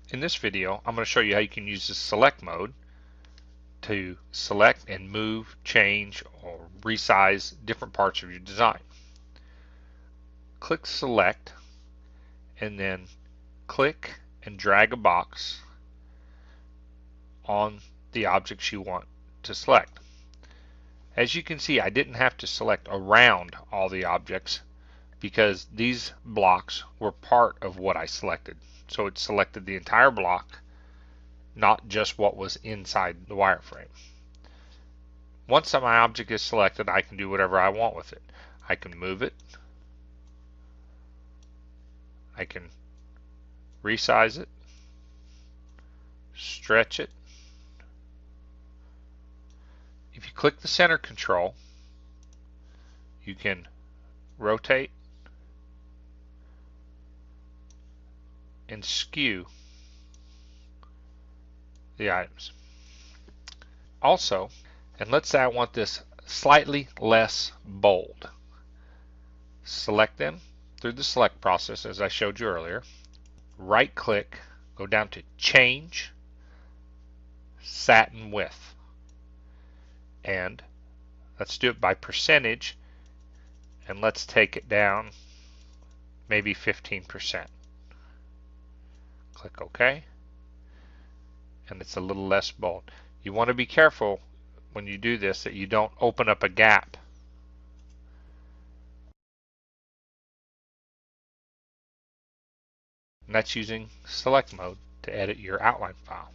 In this video, I'm going to show you how you can use the select mode to select and move, change, or resize different parts of your design. Click select and then click and drag a box on the objects you want to select. As you can see, I didn't have to select around all the objects because these blocks were part of what I selected. So it selected the entire block, not just what was inside the wireframe. Once my object is selected, I can do whatever I want with it. I can move it. I can resize it, stretch it. If you click the center control, you can rotate and skew the items. Also, and let's say I want this slightly less bold. Select them through the select process as I showed you earlier. Right click, go down to change, satin width. And let's do it by percentage, and let's take it down maybe 15%. Click OK, and it's a little less bold. You want to be careful when you do this that you don't open up a gap. And that's using select mode to edit your outline file.